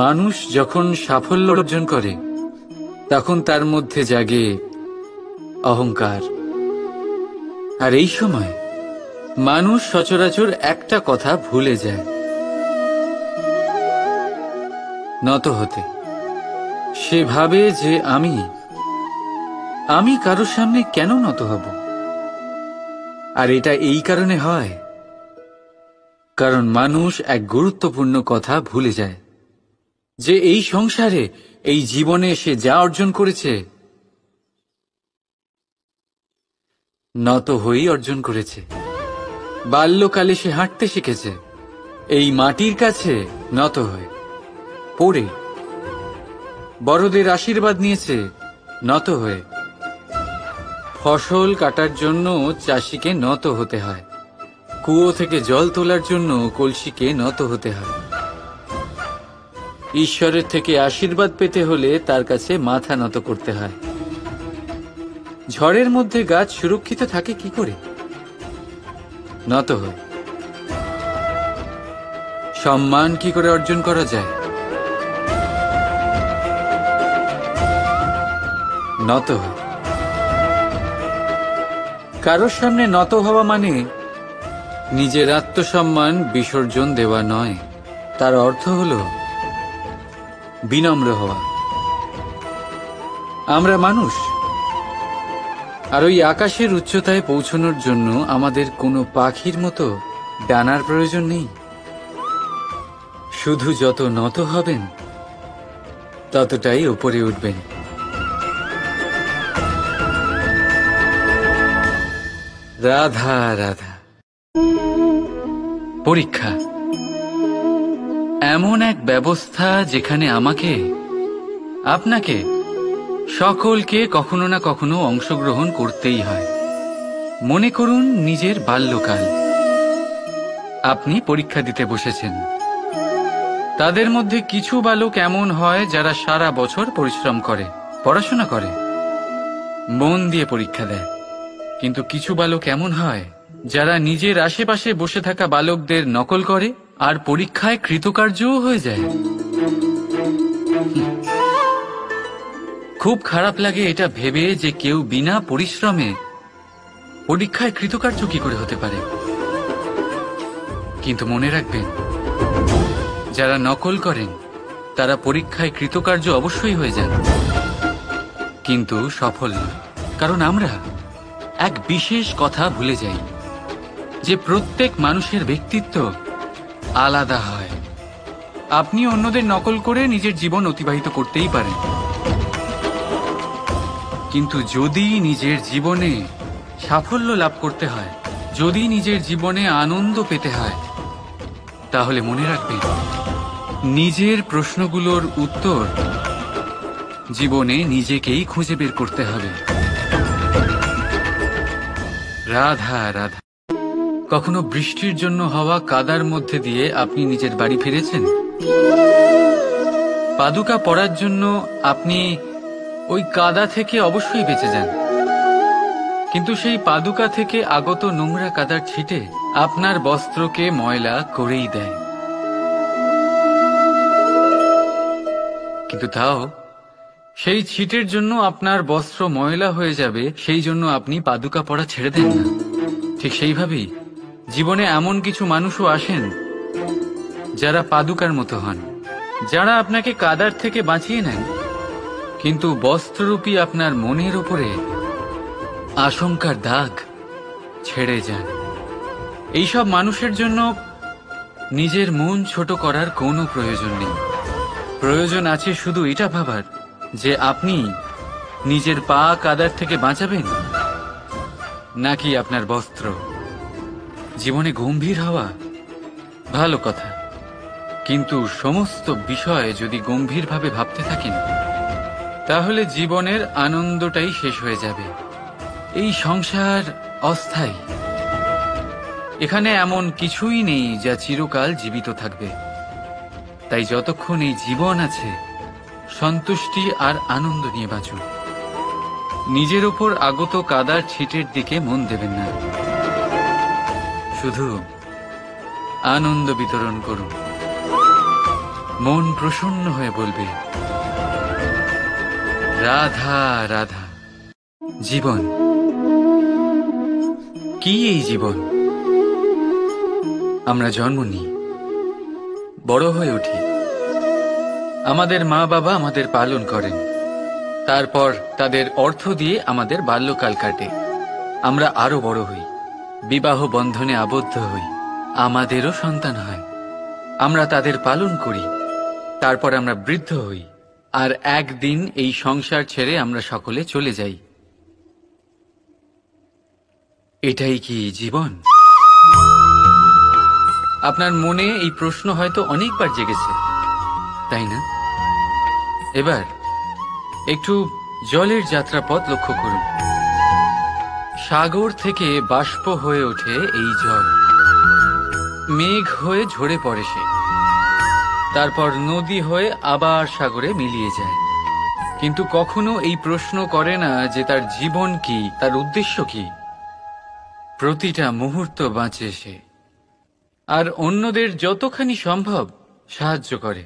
মানুষ যখন সাফল্য অর্জন করে তখন তার মধ্যে জাগে অহংকার। আর এই সময় মানুষ সচরাচর একটা কথা ভুলে যায়, নত হতে। সে ভাবে যে আমি কারোর সামনে কেন নত হব। আর এটা এই কারণে হয় কারণ মানুষ এক গুরুত্বপূর্ণ কথা ভুলে যায়, যে এই সংসারে, এই জীবনে সে যা অর্জন করেছে নত হয়েই অর্জন করেছে। বাল্যকালে সে হাঁটতে শিখেছে এই মাটির কাছে নত হয়ে, পড়ে। বড়দের আশীর্বাদ নিয়েছে নত হয়ে। ফসল কাটার জন্য চাষিকে নত হতে হয়, কুয়ো থেকে জল তোলার জন্য কলসিকে নত হতে হয়। ঈশ্বরের থেকে আশীর্বাদ পেতে হলে তার কাছে মাথা নত করতে হয়। ঝড়ের মধ্যে গাছ সুরক্ষিত থাকে কি করে? নত হয়। সম্মান কি করে অর্জন করা যায়? নত হয়। কারোর সামনে নত হওয়া মানে নিজের আত্মসম্মান বিসর্জন দেওয়া নয়, তার অর্থ হল বিনম্র হওয়া। আমরা মানুষ, আর ওই আকাশের উচ্চতায় পৌঁছানোর জন্য আমাদের কোনো পাখির মতো ডানার প্রয়োজন নেই। শুধু যত নত হবেন ততটাই উপরে উঠবেন। রাধা রাধা। পরীক্ষা এমন এক ব্যবস্থা যেখানে আমাকে, আপনাকে, সকলকে কখনো না কখনো অংশগ্রহণ করতেই হয়। মনে করুন নিজের বাল্যকাল। আপনি পরীক্ষা দিতে বসেছেন। তাদের মধ্যে কিছু বালক এমন হয় যারা সারা বছর পরিশ্রম করে, পড়াশোনা করে, মন দিয়ে পরীক্ষা দেয়। কিন্তু কিছু বালক এমন হয় যারা নিজের আশেপাশে বসে থাকা বালকদের নকল করে আর পরীক্ষায় কৃতকার্যও হয়ে যায়। খুব খারাপ লাগে এটা ভেবে যে কেউ বিনা পরিশ্রমে পরীক্ষায় কৃতকার্য কি করে হতে পারে। কিন্তু মনে রাখবেন, যারা নকল করেন তারা পরীক্ষায় কৃতকার্য অবশ্যই হয়ে যান, কিন্তু সফল নয়। কারণ আমরা এক বিশেষ কথা ভুলে যাই, যে প্রত্যেক মানুষের ব্যক্তিত্ব আলাদা হয়। আপনি অন্যদের নকল করে নিজের জীবন অতিবাহিত করতেই পারেন, কিন্তু যদি নিজের জীবনে সাফল্য লাভ করতে হয়, যদি নিজের জীবনে আনন্দ পেতে হয়, তাহলে মনে রাখবেন, নিজের প্রশ্নগুলোর উত্তর জীবনে নিজেকেই খুঁজে বের করতে হবে। রাধা রাধা। কখনো বৃষ্টির জন্য হওয়া কাদার মধ্যে দিয়ে আপনি নিজের বাড়ি ফিরেছেন? পাদুকা পরার জন্য আপনি ওই কাদা থেকে অবশ্যই বেঁচে যান, কিন্তু সেই পাদুকা থেকে আগত নোংরা কাদার ছিটে আপনার বস্ত্রকে ময়লা করেই দেয়। কিন্তু তাও সেই ছিটের জন্য আপনার বস্ত্র ময়লা হয়ে যাবে, সেই জন্য আপনি পাদুকা পরা ছেড়ে দেন না। ঠিক সেইভাবেই জীবনে এমন কিছু মানুষও আসেন যারা পাদুকার মতো হন, যারা আপনাকে কাদার থেকে বাঁচিয়ে নেন, কিন্তু বস্ত্ররূপী আপনার মনের উপরে আশঙ্কার দাগ ছেড়ে যান। এইসব মানুষের জন্য নিজের মন ছোট করার কোনো প্রয়োজন নেই। প্রয়োজন আছে শুধু এটা ভাবার যে আপনি নিজের পা কাদার থেকে বাঁচাবেন নাকি আপনার বস্ত্র। জীবনে গম্ভীর হওয়া ভালো কথা, কিন্তু সমস্ত বিষয়ে যদি গম্ভীরভাবে ভাবতে থাকেন তাহলে জীবনের আনন্দটাই শেষ হয়ে যাবে। এই সংসার অস্থায়ী। এখানে এমন কিছুই নেই যা চিরকাল জীবিত থাকবে। তাই যতক্ষণ এই জীবন আছে, সন্তুষ্টি আর আনন্দ নিয়ে বাঁচুন। নিজের ওপর আগত কাদার ছিটের দিকে মন দেবেন না, শুধু আনন্দ বিতরণ করুন। মন প্রসন্ন হয়ে বলবে, রাধা রাধা। জীবন কি? এই জীবন আমরা জন্ম নিই, বড় হয়ে উঠি, আমাদের মা বাবা আমাদের পালন করেন, তারপর তাদের অর্থ দিয়ে আমাদের বাল্যকাল কাটে, আমরা আরো বড় হই, বিবাহ বন্ধনে আবদ্ধ হই, আমাদেরও সন্তান হয়, আমরা তাদের পালন করি, তারপর আমরা বৃদ্ধ হই, আর একদিন এই সংসার ছেড়ে আমরা সকলে চলে যাই। এটাই কি জীবন? আপনার মনে এই প্রশ্ন হয়তো অনেকবার জেগেছে, তাই না? এবার একটু জলের যাত্রাপথ লক্ষ্য করুন। সাগর থেকে বাষ্প হয়ে ওঠে এই জল, মেঘ হয়ে ঝরে পড়ে সে, তারপর নদী হয়ে আবার সাগরে মিলিয়ে যায়। কিন্তু কখনো এই প্রশ্ন করে না যে তার জীবন কি, তার উদ্দেশ্য কি। প্রতিটা মুহূর্ত বাঁচে সে, আর অন্যদের যতখানি সম্ভব সাহায্য করে।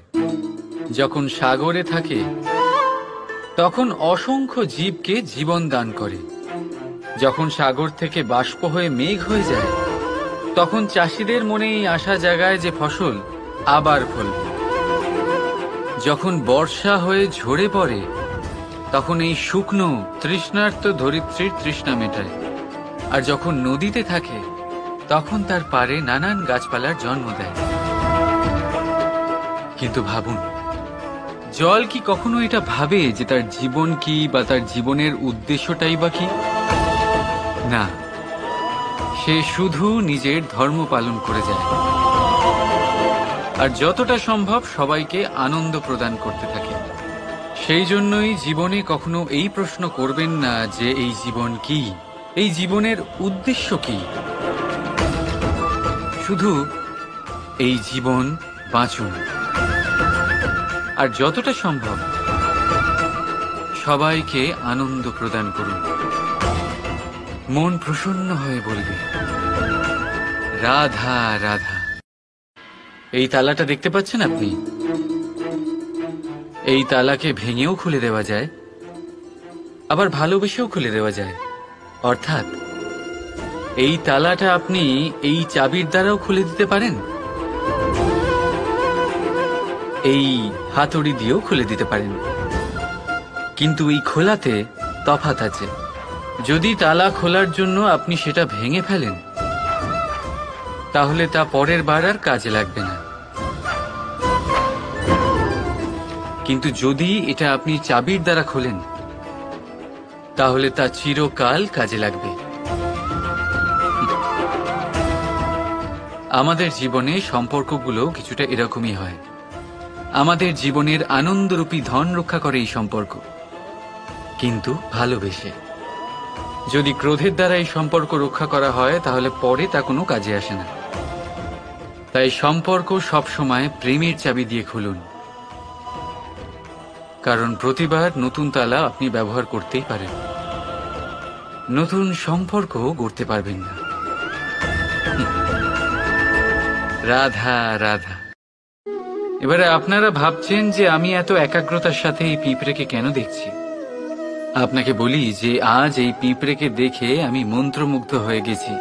যখন সাগরে থাকে তখন অসংখ্য জীবকে জীবন দান করে। যখন সাগর থেকে বাষ্প হয়ে মেঘ হয়ে যায় তখন চাষিদের মনে এই আশা জাগায় যে ফসল আবার ফলবে। যখন বর্ষা হয়ে ঝরে পড়ে তখন এই শুকনো তৃষ্ণার্ত ধরিত্রীর তৃষ্ণা মেটায়। আর যখন নদীতে থাকে তখন তার পাড়ে নানান গাছপালার জন্ম দেয়। কিন্তু ভাবুন, জল কি কখনো এটা ভাবে যে তার জীবন কি বা তার জীবনের উদ্দেশ্যটাই বা কি? না, সে শুধু নিজের ধর্ম পালন করে যায়, আর যতটা সম্ভব সবাইকে আনন্দ প্রদান করতে থাকে। সেই জন্যই জীবনে কখনো এই প্রশ্ন করবেন না যে এই জীবন কি, এই জীবনের উদ্দেশ্য কি। শুধু এই জীবন বাঁচুন, আর যতটা সম্ভব সবাইকে আনন্দ প্রদান করুন। মন প্রসন্ন হয়ে বলবে, রাধা রাধা। এই তালাটা দেখতে পাচ্ছেন আপনি? এই তালাকে ভেঙেও খুলে দেওয়া যায়, আবার ভালোবেসেও খুলে দেওয়া যায়। অর্থাৎ এই তালাটা আপনি এই চাবির দ্বারাও খুলে দিতে পারেন, এই হাতুড়ি দিয়েও খুলে দিতে পারেন। কিন্তু এই খোলাতে তফাৎ আছে। যদি তালা খোলার জন্য আপনি সেটা ভেঙে ফেলেন তাহলে তা পরের বার আর কাজে লাগবে না। কিন্তু যদি এটা আপনি চাবির দ্বারা খোলেন তাহলে তা চিরকাল কাজে লাগবে। আমাদের জীবনে সম্পর্কগুলো কিছুটা এরকমই হয়। আমাদের জীবনের আনন্দরূপী ধন রক্ষা করে এই সম্পর্ক, কিন্তু ভালোবেসে। যদি ক্রোধের দ্বারা এই সম্পর্ক রক্ষা করা হয় তাহলে পরে তা কোনো কাজে আসে না। তাই সম্পর্ক সবসময় প্রেমের চাবি দিয়ে খুলুন, কারণ প্রতিবার নতুন তালা আপনি ব্যবহার করতেই পারেন, নতুন সম্পর্ক গড়তে পারবেন না। রাধা রাধা। এবারে আপনারা ভাবছেন যে আমি এত একাগ্রতার সাথে এই পিঁপড়েকে কেন দেখছি। আপনাকে বলি যে আজ এই পিঁপড়েকে দেখে আমি মন্ত্রমুগ্ধ হয়ে গেছি।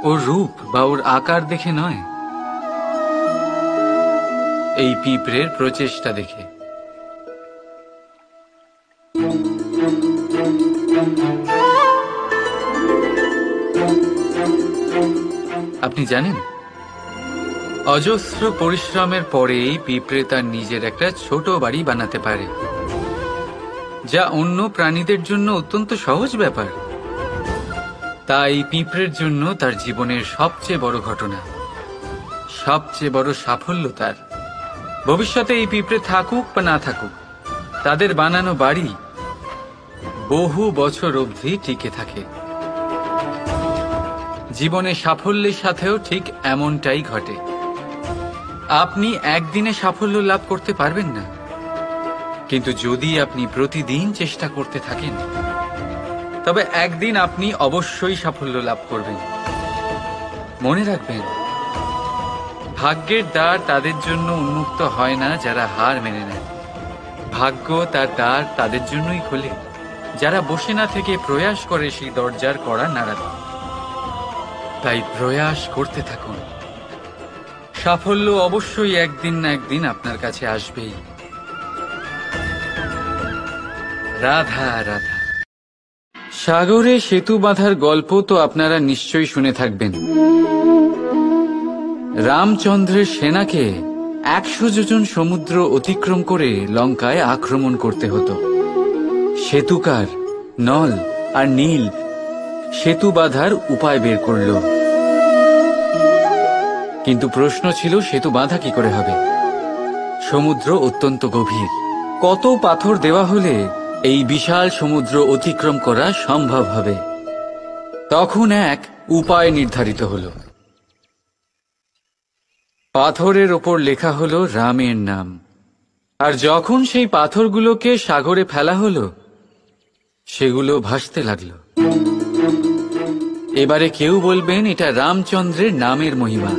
ওর রূপ বা ওর আকার দেখে নয়, এই পিঁপড়ের প্রচেষ্টা দেখে। আপনি জানেন, অজস্র পরিশ্রমের পরেই পিঁপড়ে তার নিজের একটা ছোট বাড়ি বানাতে পারে, যা অন্য প্রাণীদের জন্য অত্যন্ত সহজ ব্যাপার। তাই পিঁপড়ের জন্য তার জীবনের সবচেয়ে বড় ঘটনা, সবচেয়ে বড় সাফল্য তার। ভবিষ্যতে এই পিঁপড়ে থাকুক বা না থাকুক, তাদের বানানো বাড়ি বহু বছর অবধি টিকে থাকে। জীবনে সাফল্যের সাথেও ঠিক এমনটাই ঘটে। আপনি একদিনে সাফল্য লাভ করতে পারবেন না, কিন্তু যদি আপনি প্রতিদিন চেষ্টা করতে থাকেন তবে একদিন আপনি অবশ্যই সাফল্য লাভ করবেন। মনে রাখবেন, ভাগ্যের দ্বার তাদের জন্য উন্মুক্ত হয় না যারা হার মেনে নেয়। ভাগ্য তার দ্বার তাদের জন্যই খোলে যারা বসে না থেকে প্রয়াস করে সেই দরজার কড়া নাড়াতে। তাই প্রয়াস করতে থাকুন। সাফল্য অবশ্যই একদিন না একদিন আপনার কাছে আসবেই। রাধা রাধা। সাগরে সেতু বাঁধার গল্প তো আপনারা নিশ্চয়ই শুনে থাকবেন। রামচন্দ্রের সেনাকে 100 যোজন সমুদ্র অতিক্রম করে লঙ্কায় আক্রমণ করতে হতো। সেতুকার নল আর নীল সেতু বাঁধার উপায় বের করল, কিন্তু প্রশ্ন ছিল সেতু বাঁধা কি করে হবে? সমুদ্র অত্যন্ত গভীর, কত পাথর দেওয়া হলে এই বিশাল সমুদ্র অতিক্রম করা সম্ভব হবে? তখন এক উপায় নির্ধারিত হল। পাথরের ওপর লেখা হলো রামের নাম, আর যখন সেই পাথরগুলোকে সাগরে ফেলা হলো সেগুলো ভাসতে লাগলো। এবারে কেউ বলবেন এটা রামচন্দ্রের নামের মহিমা,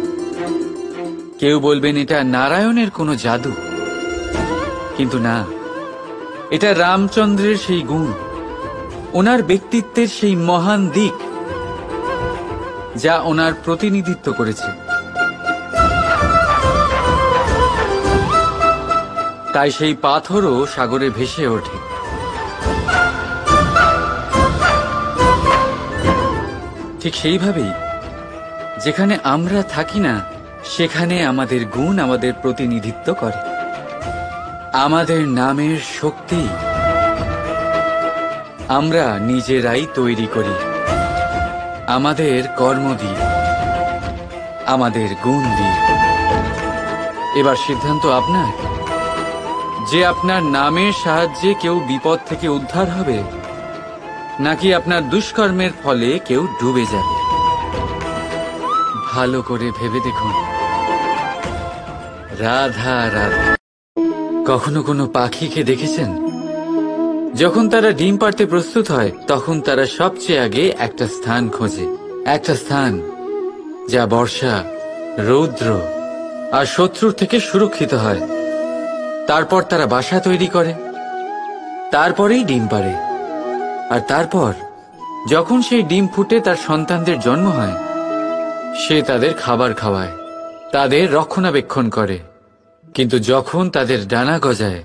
কেউ বলবেন এটা নারায়ণের কোনো জাদু, কিন্তু না, এটা রামচন্দ্রের সেই গুণ, ওনার ব্যক্তিত্বের সেই মহান দিক যা ওনার প্রতিনিধিত্ব করেছে। তাই সেই পাথরও সাগরে ভেসে ওঠে। ঠিক সেইভাবেই যেখানে আমরা থাকি না সেখানে আমাদের গুণ আমাদের প্রতিনিধিত্ব করে। আমাদের নামের শক্তি আমরা নিজেরাই তৈরি করি, আমাদের কর্ম দিয়ে, আমাদের গুণ দিয়ে। এবার সিদ্ধান্ত আপনার যে আপনার নামের সাহায্যে কেউ বিপদ থেকে উদ্ধার হবে, নাকি আপনার দুষ্কর্মের ফলে কেউ ডুবে যাবে। ভালো করে ভেবে দেখুন। রাধা রাধা। কখনো কোনো পাখিকে দেখেছেন? যখন তারা ডিম পাড়তে প্রস্তুত হয় তখন তারা সবচেয়ে আগে একটা স্থান খোঁজে, একটা স্থান যা বর্ষা, রৌদ্র আর শত্রুর থেকে সুরক্ষিত হয়। তারপর তারা বাসা তৈরি করে, তারপরেই ডিম পাড়ে, আর তারপর যখন সেই ডিম ফুটে তার সন্তানদের জন্ম হয়, সে তাদের খাবার খাওয়ায়, তাদের রক্ষণাবেক্ষণ করে। কিন্তু যখন তাদের ডানা গজায়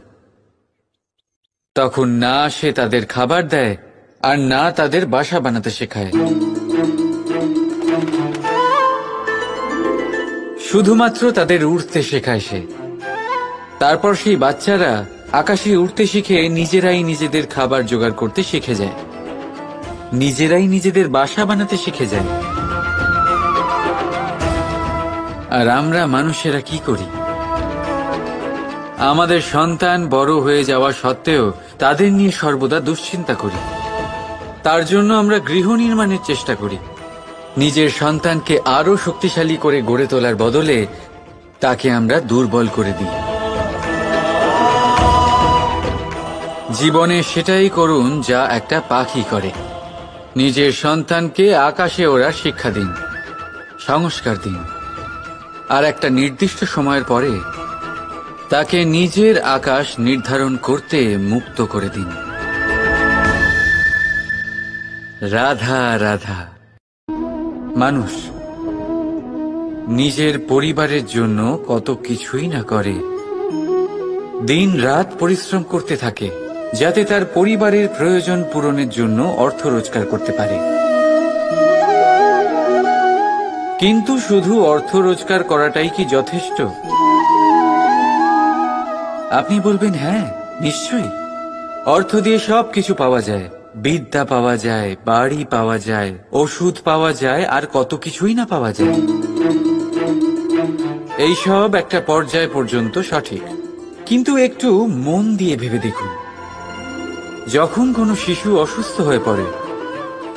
তখন না সে তাদের খাবার দেয় আর না তাদের বাসা বানাতে শেখায়। শুধুমাত্র তাদের উড়তে শেখায় সে। তারপর সেই বাচ্চারা আকাশে উড়তে শিখে নিজেরাই নিজেদের খাবার জোগাড় করতে শিখে যায়, নিজেরাই নিজেদের বাসা বানাতে শিখে যায়। আর আমরা মানুষেরা কি করি? আমাদের সন্তান বড় হয়ে যাওয়া সত্ত্বেও তাদের নিয়ে সর্বদা দুশ্চিন্তা করি। তার জন্য আমরা গৃহ নির্মাণের চেষ্টা করি। নিজের সন্তানকে আরো শক্তিশালী করে গড়ে তোলার বদলে তাকে আমরা দুর্বল করে দিই। জীবনে সেটাই করুন যা একটা পাখি করে। নিজের সন্তানকে আকাশে ওড়ার শিক্ষা দিন, সংস্কার দিন, আর একটা নির্দিষ্ট সময়ের পরে তাকে নিজের আকাশ নির্ধারণ করতে মুক্ত করে দিন। রাধা রাধা। মানুষ নিজের পরিবারের জন্য কত কিছুই না করে, দিন রাত পরিশ্রম করতে থাকে যাতে তার পরিবারের প্রয়োজন পূরণের জন্য অর্থ রোজগার করতে পারে। কিন্তু শুধু অর্থ রোজগার করাটাই কি যথেষ্ট? আপনি বলবেন হ্যাঁ, নিশ্চয়ই। অর্থ দিয়ে সবকিছু পাওয়া যায়, বিদ্যা পাওয়া যায়, বাড়ি পাওয়া যায়, ওষুধ পাওয়া যায়, আর কত কিছুই না পাওয়া যায়। এইসব একটা পর্যায় পর্যন্ত সঠিক, কিন্তু একটু মন দিয়ে ভেবে দেখুন, যখন কোনো শিশু অসুস্থ হয়ে পড়ে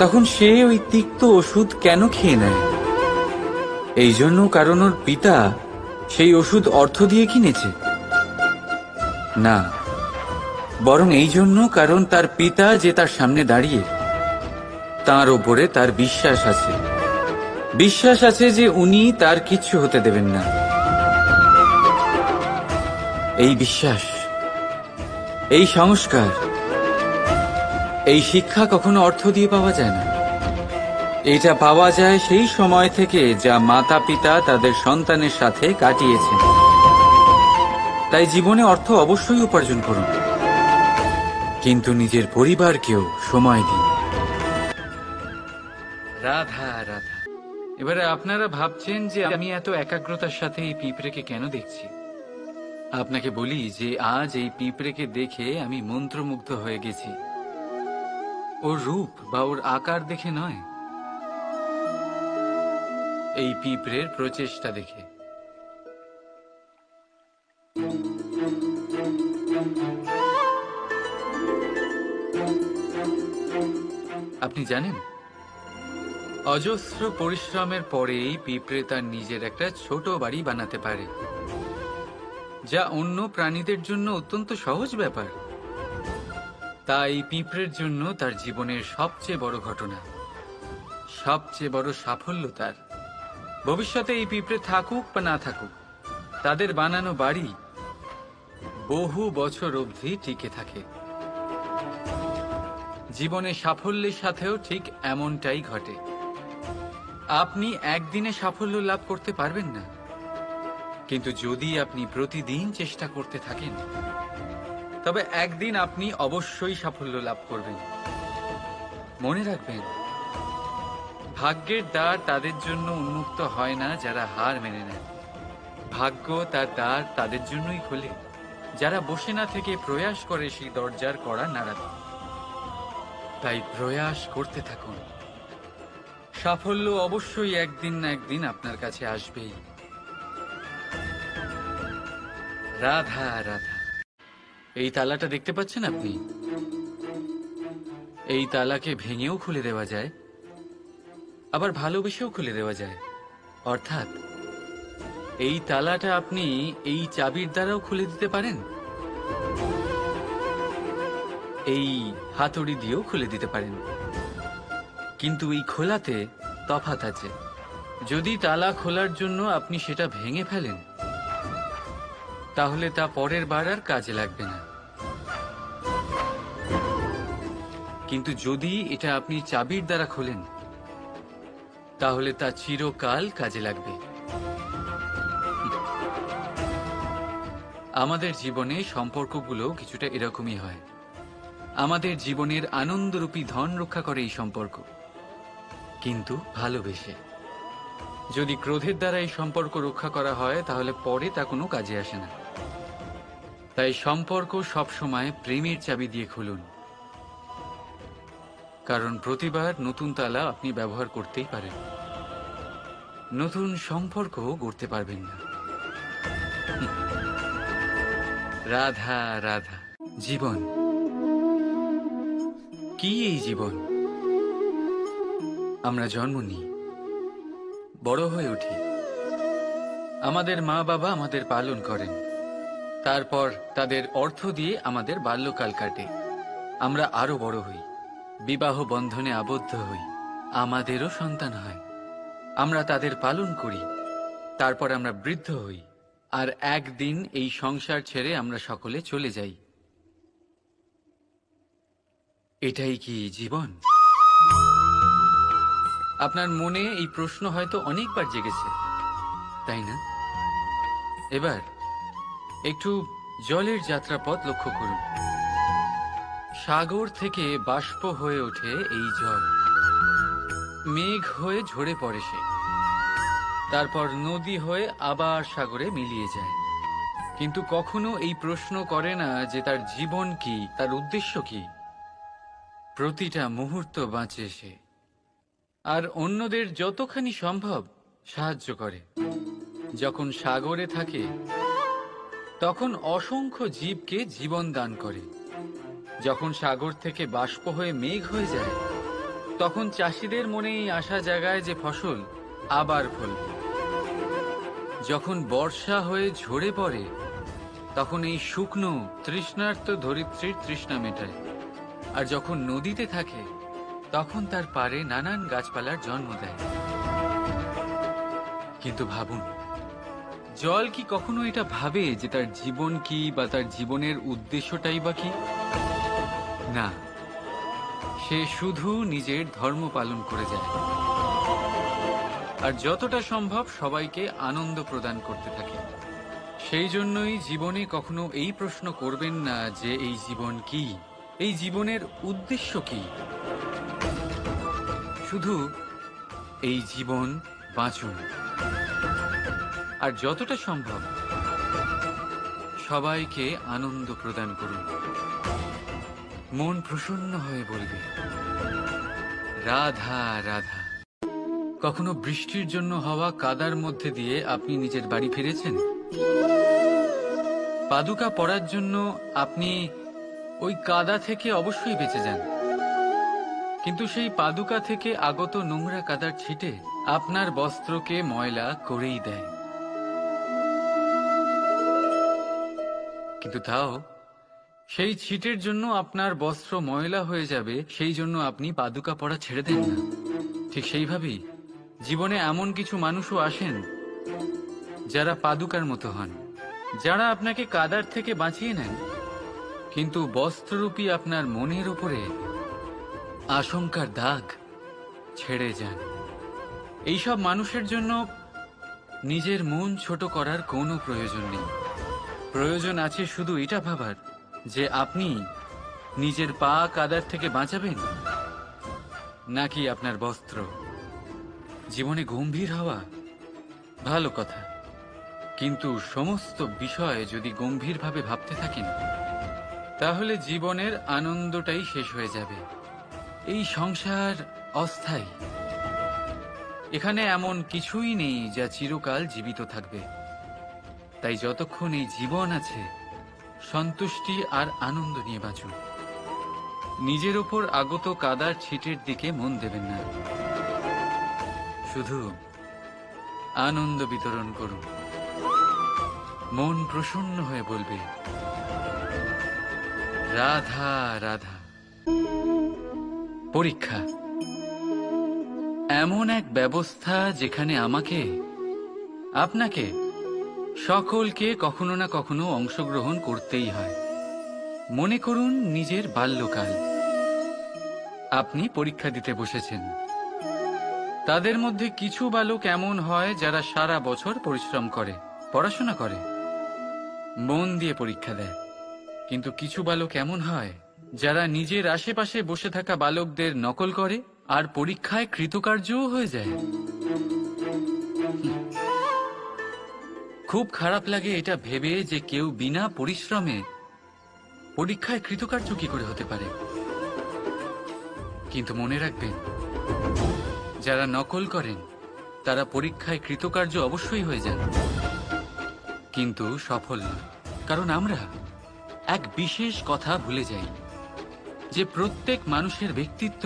তখন সে ওই তিক্ত ওষুধ কেন খেয়ে নেয়? এই জন্য কারণ ওর পিতা সেই ওষুধ অর্থ দিয়ে কিনেছে? না, বরং এই জন্য কারণ তার পিতা যে তার সামনে দাঁড়িয়ে, তার ওপরে তার বিশ্বাস আছে, বিশ্বাস আছে যে উনি তার কিচ্ছু হতে দেবেন না। এই বিশ্বাস, এই সংস্কার, এই শিক্ষা কখনো অর্থ দিয়ে পাওয়া যায় না। এটা পাওয়া যায় সেই সময় থেকে যা মাতা পিতা তাদের সন্তানের সাথে কাটিয়েছেন। তাই জীবনে অর্থ অবশ্যই উপার্জন করুন, কিন্তু নিজের পরিবারকেও সময় দিন। রাধা রাধা। এবারে আপনারা ভাবছেন যে আমি এত একাগ্রতার সাথে এই পিঁপড়েকে কেন দেখছি। আপনাকে বলি যে আজ এই পিঁপড়েকে দেখে আমি মন্ত্রমুগ্ধ হয়ে গেছি। ওর রূপ বা ওর আকার দেখে নয়, এই পিঁপড়ের প্রচেষ্টা দেখে। আপনি জানেন, অজস্র পরিশ্রমের পরেই পিঁপড়ে তার নিজের একটা ছোট বাড়ি বানাতে পারে, যা অন্য প্রাণীদের জন্য অত্যন্ত সহজ ব্যাপার। তাই পিঁপড়ের জন্য তার জীবনের সবচেয়ে বড় ঘটনা, সবচেয়ে বড় সাফল্য তার। ভবিষ্যতে এই পিঁপড়ে থাকুক বা না থাকুক, তাদের বানানো বাড়ি বহু বছর অবধি টিকে থাকে। জীবনে সাফল্যের সাথেও ঠিক এমনটাই ঘটে। আপনি একদিনে সাফল্য লাভ করতে পারবেন না, কিন্তু যদি আপনি প্রতিদিন চেষ্টা করতে থাকেন, তবে একদিন আপনি অবশ্যই সাফল্য লাভ করবেন। মনে রাখবেন, ভাগ্যের দ্বার তাদের জন্য উন্মুক্ত হয় না যারা হার মেনে নেয়। ভাগ্য তার দ্বার তাদের জন্যই খোলে যারা বসে না থেকে প্রয়াস করে সেই দরজার কড়া নাড়াতে। তাই প্রয়াস করতে থাকুন। সাফল্য অবশ্যই একদিন না একদিন আপনার কাছে আসবেই। রাধা রাধা। এই তালাটা দেখতে পাচ্ছেন আপনি? এই তালাকে ভেঙেও খুলে দেওয়া যায়, আবার ভালোবেসেও খুলে দেওয়া যায়। অর্থাৎ এই তালাটা আপনি এই চাবির দ্বারাও খুলে দিতে পারেন, এই হাতুড়ি দিয়েও খুলে দিতে পারেন। কিন্তু এই খোলাতে তফাৎ আছে। যদি তালা খোলার জন্য আপনি সেটা ভেঙে ফেলেন, তাহলে তা পরের বার আর কাজে লাগবে না। কিন্তু যদি এটা আপনি চাবির দ্বারা খোলেন, তাহলে তা চিরকাল কাজে লাগবে। আমাদের জীবনে সম্পর্কগুলো কিছুটা এরকমই হয়। আমাদের জীবনের আনন্দরূপী ধন রক্ষা করে এই সম্পর্ক, কিন্তু ভালোবেসে। যদি ক্রোধের দ্বারা এই সম্পর্ক রক্ষা করা হয়, তাহলে পরে তা কোনো কাজে আসে না। তাই সম্পর্ক সবসময় প্রেমের চাবি দিয়ে খুলুন, কারণ প্রতিবার নতুন তালা আপনি ব্যবহার করতেই পারেন, নতুন সম্পর্ক গড়তে পারবেন না। রাধা রাধা। জীবন কি? এই জীবন, আমরা জন্ম নিই, বড় হয়ে উঠি, আমাদের মা বাবা আমাদের পালন করেন, তারপর তাদের অর্থ দিয়ে আমাদের বাল্যকাল কাটে, আমরা আরো বড় হই, বিবাহ বন্ধনে আবদ্ধ হই, আমাদেরও সন্তান হয়, আমরা তাদের পালন করি, তারপর আমরা বৃদ্ধ হই, আর একদিন এই সংসার ছেড়ে আমরা সকলে চলে যাই। এটাই কি জীবন? আপনার মনে এই প্রশ্ন হয়তো অনেকবার জেগেছে, তাই না? এবার একটু জলের যাত্রাপথ লক্ষ্য করুন। সাগর থেকে বাষ্প হয়ে ওঠে এই জল, মেঘ হয়ে ঝরে পড়ে সে, তারপর নদী হয়ে আবার সাগরে মিলিয়ে যায়। কিন্তু কখনো এই প্রশ্ন করে না যে তার জীবন কি, তার উদ্দেশ্য কি। প্রতিটা মুহূর্ত বাঁচে সে, আর অন্যদের যতখানি সম্ভব সাহায্য করে। যখন সাগরে থাকে, তখন অসংখ্য জীবকে জীবন দান করে। যখন সাগর থেকে বাষ্প হয়ে মেঘ হয়ে যায়, তখন চাষিদের মনে এই আশা জাগায় যে ফসল আবার ফলবে। যখন বর্ষা হয়ে ঝরে পড়ে, তখন এই শুকনো তৃষ্ণার্ত ধরিত্রীর তৃষ্ণা মেটায়। আর যখন নদীতে থাকে, তখন তার পাড়ে নানান গাছপালার জন্ম দেয়। কিন্তু ভাবুন, জল কি কখনো এটা ভাবে যে তার জীবন কি বা তার জীবনের উদ্দেশ্যটাই বা কি? না, সে শুধু নিজের ধর্ম পালন করে যায় আর যতটা সম্ভব সবাইকে আনন্দ প্রদান করতে থাকে। সেই জন্যই জীবনে কখনো এই প্রশ্ন করবেন না যে এই জীবন কি, এই জীবনের উদ্দেশ্য কি। শুধু এই জীবন বাঁচুন আর যতটা সম্ভব সবাইকে আনন্দ প্রদান করুন। মন প্রসন্ন হয়ে বলবে রাধা রাধা। কখনো বৃষ্টির জন্য হওয়া কাদার মধ্যে দিয়ে আপনি নিজের বাড়ি ফিরেছেন? পাদুকা পরার জন্য আপনি ওই কাদা থেকে অবশ্যই বেঁচে যান, কিন্তু সেই পাদুকা থেকে আগত নোংরা কাদার ছিটে আপনার বস্ত্রকে ময়লা করেই দেয়। কিন্তু তাও সেই ছিটের জন্য আপনার বস্ত্র ময়লা হয়ে যাবে, সেই জন্য আপনি পাদুকা পরা ছেড়ে দেন না। ঠিক সেইভাবেই জীবনে এমন কিছু মানুষও আসেন যারা পাদুকার মতো হন, যারা আপনাকে কাদার থেকে বাঁচিয়ে নেন, কিন্তু বস্ত্ররূপী আপনার মনের উপরে আশঙ্কার দাগ ছেড়ে যান। এইসব মানুষের জন্য নিজের মন ছোট করার কোনো প্রয়োজন নেই। প্রয়োজন আছে শুধু এটা ভাবার যে আপনি নিজের পা কাদার থেকে বাঁচাবেন নাকি আপনার বস্ত্র। জীবনে গম্ভীর হওয়া ভালো কথা, কিন্তু সমস্ত বিষয় যদি গম্ভীরভাবে ভাবতে থাকেন তাহলে জীবনের আনন্দটাই শেষ হয়ে যাবে। এই সংসার অস্থায়ী, এখানে এমন কিছুই নেই যা চিরকাল জীবিত থাকবে। তাই যতক্ষণ এই জীবন আছে সন্তুষ্টি আর আনন্দ নিয়ে বাঁচুন। নিজের ওপর আগত কাদার ছিটের দিকে মন দেবেন না, শুধু আনন্দ বিতরণ করুন। মন প্রসন্ন হয়ে বলবে রাধা রাধা। পরীক্ষা এমন এক ব্যবস্থা যেখানে আমাকে, আপনাকে, সকলকে কখনো না কখনো অংশগ্রহণ করতেই হয়। মনে করুন নিজের বাল্যকাল। আপনি পরীক্ষা দিতে বসেছেন। তাদের মধ্যে কিছু বালক এমন হয় যারা সারা বছর পরিশ্রম করে, পড়াশোনা করে, মন দিয়ে পরীক্ষা দেয়। কিন্তু কিছু বালক এমন হয় যারা নিজের আশেপাশে বসে থাকা বালকদের নকল করে আর পরীক্ষায় কৃতকার্যও হয়ে যায়। খুব খারাপ লাগে এটা ভেবে যে কেউ বিনা পরিশ্রমে পরীক্ষায় কৃতকার্য কি করে হতে পারে। কিন্তু মনে রাখবেন, যারা নকল করেন তারা পরীক্ষায় কৃতকার্য অবশ্যই হয়ে যান, কিন্তু সফল নয়। কারণ আমরা এক বিশেষ কথা ভুলে যাই যে প্রত্যেক মানুষের ব্যক্তিত্ব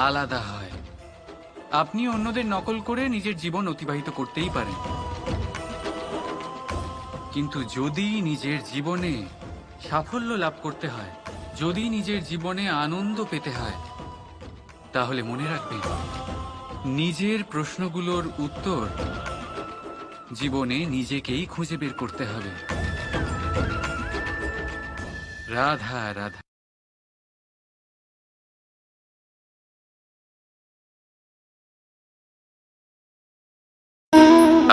আলাদা হয়। আপনি অন্যদের নকল করে নিজের জীবন অতিবাহিত করতেই পারেন, কিন্তু যদি নিজের জীবনে সাফল্য লাভ করতে হয়, যদি নিজের জীবনে আনন্দ পেতে হয়, তাহলে মনে রাখবেন নিজের প্রশ্নগুলোর উত্তর জীবনে নিজেকেই খুঁজে বের করতে হবে। রাধা রাধা।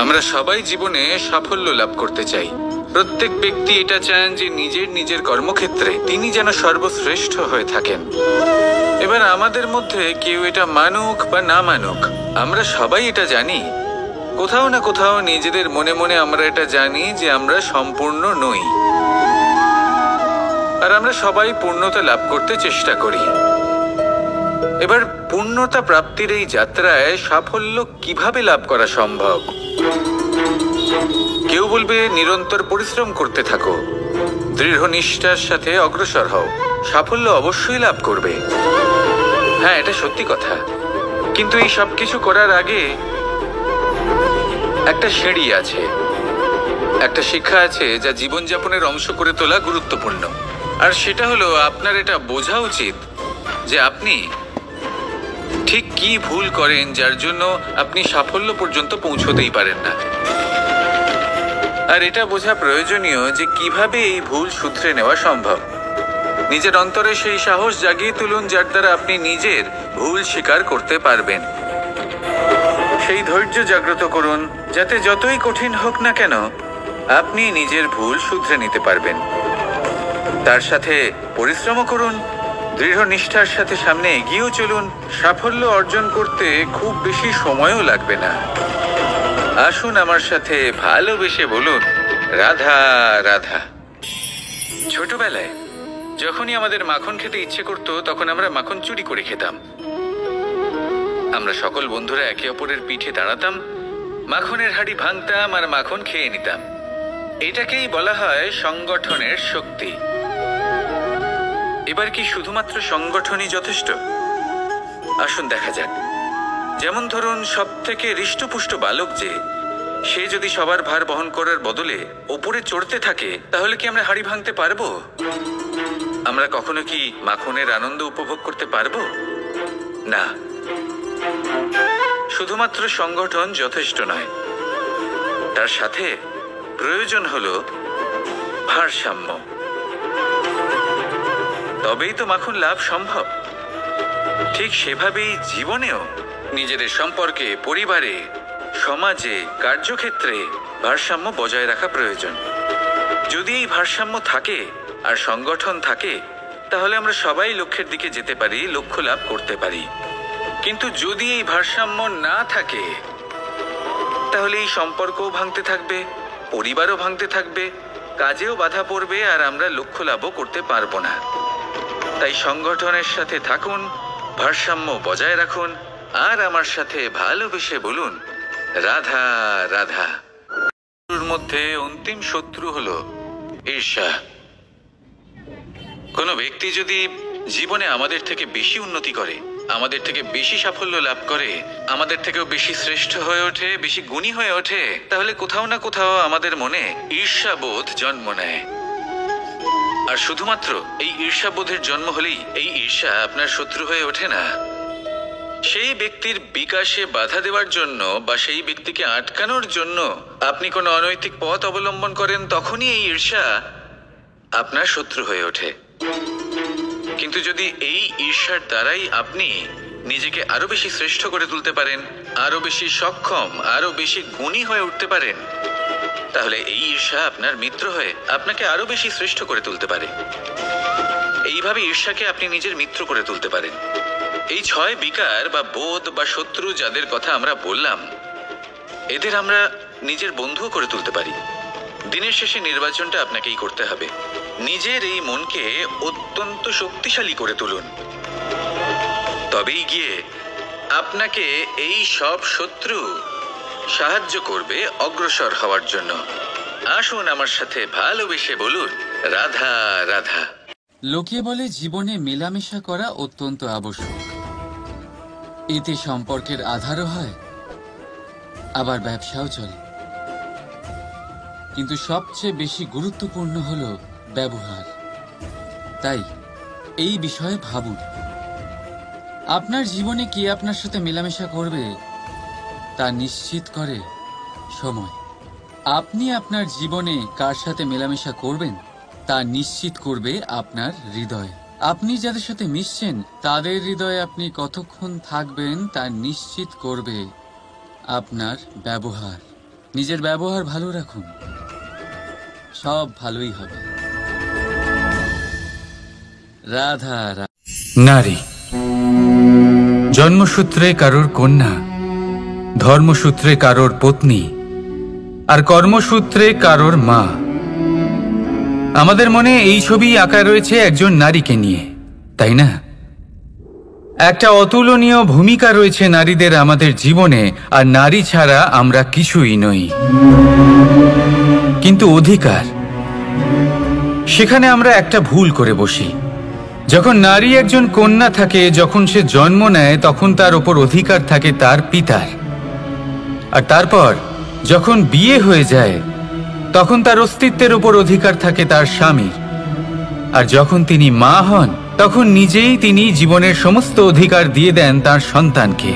আমরা সবাই জীবনে সাফল্য লাভ করতে চাই। প্রত্যেক ব্যক্তি এটা চান যে নিজের কর্মক্ষেত্রে তিনি যেন সর্বশ্রেষ্ঠ হয়ে থাকেন। এবার আমাদের মধ্যে কেউ এটা মানুক বা না মানুক, আমরা সবাই এটা জানি, কোথাও না কোথাও নিজেদের মনে মনে আমরা এটা জানি যে আমরা সম্পূর্ণ নই, আর আমরা সবাই পূর্ণতা লাভ করতে চেষ্টা করি। এবার পূর্ণতা প্রাপ্তির এই যাত্রায় সাফল্য কিভাবে লাভ করা সম্ভব? কেউ বলবে নিরন্তর পরিশ্রম করতে থাকো, দৃঢ় নিষ্ঠার সাথে অগ্রসর হও, সাফল্য অবশ্যই লাভ করবে। হ্যাঁ, এটা সত্যি কথা, কিন্তু এই সব কিছু করার আগে একটা সিঁড়ি আছে, একটা শিক্ষা আছে যা জীবনযাপনের অংশ করে তোলা গুরুত্বপূর্ণ। আর সেটা হলো আপনার এটা বোঝা উচিত যে আপনি ঠিক কি ভুল করেন যার জন্য আপনি সাফল্য পর্যন্ত পৌঁছতেই পারেন না। আর এটা বোঝা প্রয়োজনীয় যে কিভাবে এই ভুল শুধরে নেওয়া সম্ভব। নিজের অন্তরে সেই সাহস জাগিয়ে তুলুন যার দ্বারা আপনি নিজের ভুল স্বীকার করতে পারবেন। সেই ধৈর্য জাগ্রত করুন যাতে যতই কঠিন হোক না কেন আপনি নিজের ভুল শুধরে নিতে পারবেন। তার সাথে পরিশ্রম করুন, দৃঢ় নিষ্ঠার সাথে সামনে এগিয়েও চলুন। সাফল্য অর্জন করতে খুব বেশি সময়ও লাগবে না। আসুন আমার সাথে ভালোবেসে বলুন, রাধা রাধা। ছোটবেলায় যখনই আমাদের মাখন খেতে ইচ্ছে করত তখন আমরা মাখন চুরি করে খেতাম। আমরা সকল বন্ধুরা একে অপরের পিঠে দাঁড়াতাম, মাখনের হাঁড়ি ভাঙতাম আর মাখন খেয়ে নিতাম। এটাকেই বলা হয় সংগঠনের শক্তি। এবার কি শুধুমাত্র সংগঠনই যথেষ্ট? আসুন দেখা যাক। যেমন ধরুন, সব থেকে হৃষ্টপুষ্ট বালক যে, সে যদি সবার ভার বহন করার বদলে ওপরে চড়তে থাকে তাহলে কি আমরা হাঁড়ি ভাঙতে পারবো? আমরা কখনো কি মাখনের আনন্দ উপভোগ করতে পারবো? না। শুধুমাত্র সংগঠন যথেষ্ট নয়, তার সাথে প্রয়োজন হলো ভারসাম্য। তবেই তো মাখন লাভ সম্ভব। ঠিক সেভাবেই জীবনেও নিজেদের সম্পর্কে, পরিবারে, সমাজে, কার্যক্ষেত্রে ভারসাম্য বজায় রাখা প্রয়োজন। যদি এই ভারসাম্য থাকে আর সংগঠন থাকে তাহলে আমরা সবাই লক্ষ্যের দিকে যেতে পারি, লক্ষ্য লাভ করতে পারি। কিন্তু যদি এই ভারসাম্য না থাকে তাহলে এই সম্পর্কও ভাঙতে থাকবে, পরিবারও ভাঙতে থাকবে, কাজেও বাধা পড়বে আর আমরা লক্ষ্য লাভও করতে পারবো না। তাই সংগঠনের সাথে থাকুন, ভারসাম্য বজায় রাখুন আর আমার সাথে ভালোবেসে বলুন, রাধা রাধা। শত্রুর মধ্যে অন্তিম শত্রু হলো ঈর্ষা। কোনো ব্যক্তি যদি জীবনে আমাদের থেকে বেশি উন্নতি করে, আমাদের থেকে বেশি সাফল্য লাভ করে, আমাদের থেকেও বেশি শ্রেষ্ঠ হয়ে ওঠে, বেশি গুণী হয়ে ওঠে, তাহলে কোথাও না কোথাও আমাদের মনে ঈর্ষাবোধ জন্ম নেয়। আর শুধুমাত্র এই ঈর্ষাবোধের জন্ম হলেই এই ঈর্ষা আপনার শত্রু হয়ে ওঠে না। সেই ব্যক্তির বিকাশে বাধা দেওয়ার জন্য বা সেই ব্যক্তিকে আটকানোর জন্য আপনি কোনো অনৈতিক পথ অবলম্বন করেন, তখনই এই ঈর্ষা আপনার শত্রু হয়ে ওঠে। কিন্তু যদি এই ঈর্ষার দ্বারাই আপনি নিজেকে আরো বেশি শ্রেষ্ঠ করে তুলতে পারেন, আরো বেশি সক্ষম, আরো বেশি গুণী হয়ে উঠতে পারেন, তাহলে এই ঈর্ষা আপনার মিত্র হয়ে আপনাকে আরো বেশি শ্রেষ্ঠ করে তুলতে পারে। এইভাবে ঈর্ষাকে আপনি নিজের মিত্র করে তুলতে পারেন। এই 6 বিকার বা বোধ বা শত্রু যাদের কথা আমরা বললাম, এদের আমরা নিজের বন্ধুও করে তুলতে পারি। দিনের শেষে নির্বাচনটা আপনাকেই করতে হবে। নিজের এই মনকে অত্যন্ত শক্তিশালী করে তুলুন, তবেই গিয়ে আপনাকে এই সব শত্রু সাহায্য করবে অগ্রসর হওয়ার জন্য। আসুন আমার সাথে ভালোবেসে বলুন, রাধা রাধা। লোকে বলে জীবনে মেলামেশা করা অত্যন্ত আবশ্যক। এতে সম্পর্কের আধারও হয়, আবার ব্যবসাও চলে। কিন্তু সবচেয়ে বেশি গুরুত্বপূর্ণ হলো ব্যবহার। তাই এই বিষয়ে ভাবুন, আপনার জীবনে কে আপনার সাথে মেলামেশা করবে তা নিশ্চিত করে সময়। আপনি আপনার জীবনে কার সাথে মেলামেশা করবেন তা নিশ্চিত করবে আপনার হৃদয়। আপনি যাদের সাথে মিশছেন তাদের হৃদয়ে আপনি কতক্ষণ থাকবেন তা নিশ্চিত করবে আপনার ব্যবহার। নিজের ব্যবহার ভালো রাখুন, সব ভালোই হবে। রাধা রাধা। নারী জন্মসূত্রে কারোর কন্যা, ধর্মসূত্রে কারোর পত্নী, আর কর্মসূত্রে কারোর মা। আমাদের মনে এই ছবি আঁকা রয়েছে একজন নারীকে নিয়ে, তাই না? একটা অতুলনীয় ভূমিকা রয়েছে নারীদের আমাদের জীবনে, আর নারী ছাড়া আমরা কিছুই নই। কিন্তু অধিকার, সেখানে আমরা একটা ভুল করে বসি। যখন নারী একজন কন্যা থাকে, যখন সে জন্ম নেয়, তখন তার ওপর অধিকার থাকে তার পিতার। আর তারপর যখন বিয়ে হয়ে যায় তখন তার অস্তিত্বের উপর অধিকার থাকে তার স্বামীর। আর যখন তিনি মা হন তখন নিজেই তিনি জীবনের সমস্ত অধিকার দিয়ে দেন তার সন্তানকে।